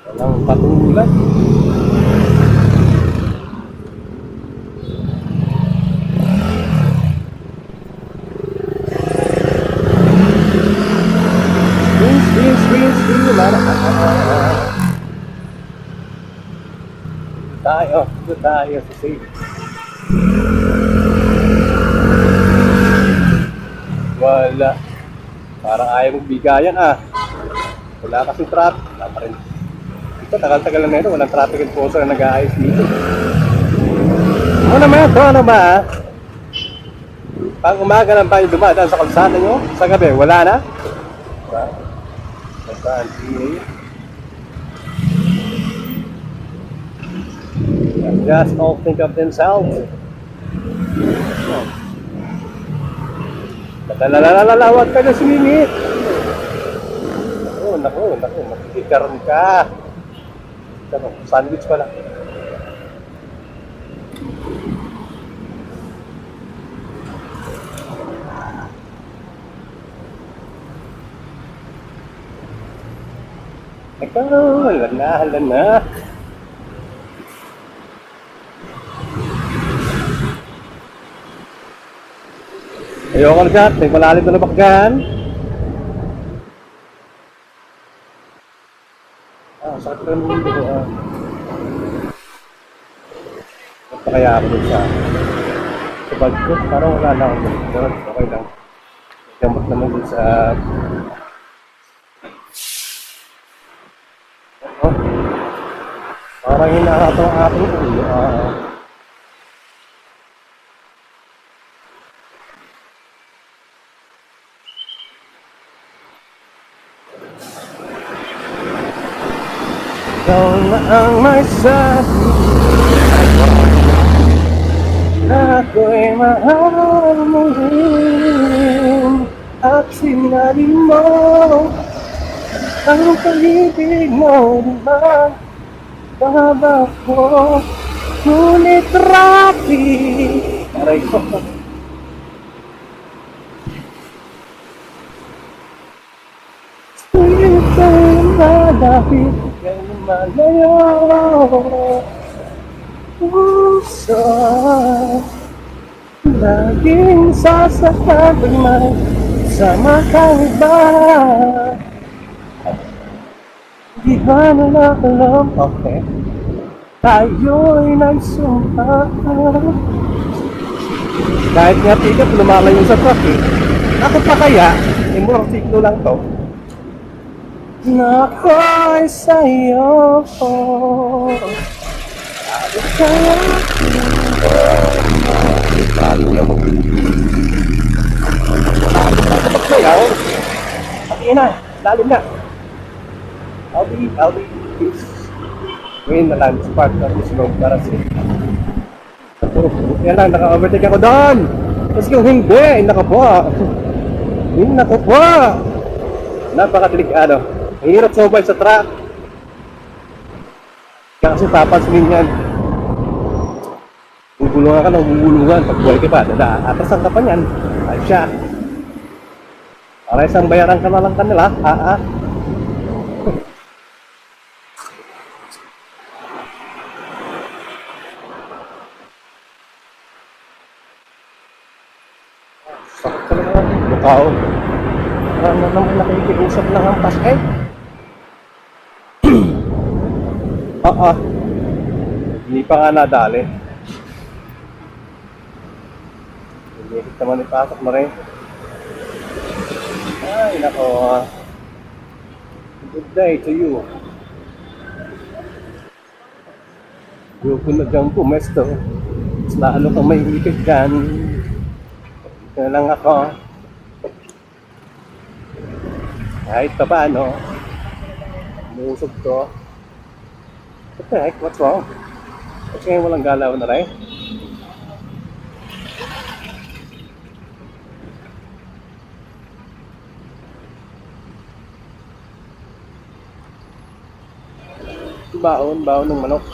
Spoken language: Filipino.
Walang patulad. Spin, tayo sa safe. Wala. Parang ayaw mong bigayan Wala kasi traffic. Wala pa rin. Ito, tagal-tagal na ito. Walang traffic enforcer na nag-aayos dito. Ano ba? Pag umaga lang ba yung dumadaan sa kalsada nyo? Sa gabi, wala na? Diba? Saan? Just all think of themselves. Huwag ka na sumingit. Naku, makikikaroon ka. Sandwich pala. Ikaw, hala na. Ayoko na dyan, may malalim na nabakgan. Sakit na naman dito. Basta kaya ako dun sa bag ko, parang wala na akong dito. Okay lang. Gamot naman dun sa parang hinahato ang aking ulo. Ikaw na ang may sabi na ako'y mahal mo rin at sinabi mo ang pag-ibig mo naman baba ko ngunit traffic aray ko ito na dahil kay malayo puso laging sasaktan pag may sama kang iba. Di ba alam? Okay. Tayo'y nagsumpa. Kahit nga tigat, lumalayo sa truck Ako pa kaya, motorsiklo lang to. Nako'y sa'yo. Sabi kaya. Talo na mo. Sayaw. Pag-ina, lalim na. I'll be peace. Ngayon na lang, spark na rin slow para siya. Kaya lang, naka-overtake ako doon. Tapos kung hindi, naka po. Napakadelikado. Ang hirap sumabay sa truck. Kaya kasi papansinin yan. Bubulungan ka ng bubulungan. Pag buhay ka pa, atasan ka pa niyan. Ay siya. Para isang bayaran ka na lang kanila. Sakit ka naman. Mukhaw. Parang na naman nakikiusap lang ang pasay. Hindi pa nga nadali. Hindi naman ipasok mo rin. Ay, nako. Good day to you. Yuko na dyan pumesto. Mas lalo kang may ikit dyan. Ito na lang ako. Kahit pa paano, umusog to. What the heck? What's wrong? Ba't ngayon walang galaw na rin? Baon ng manok.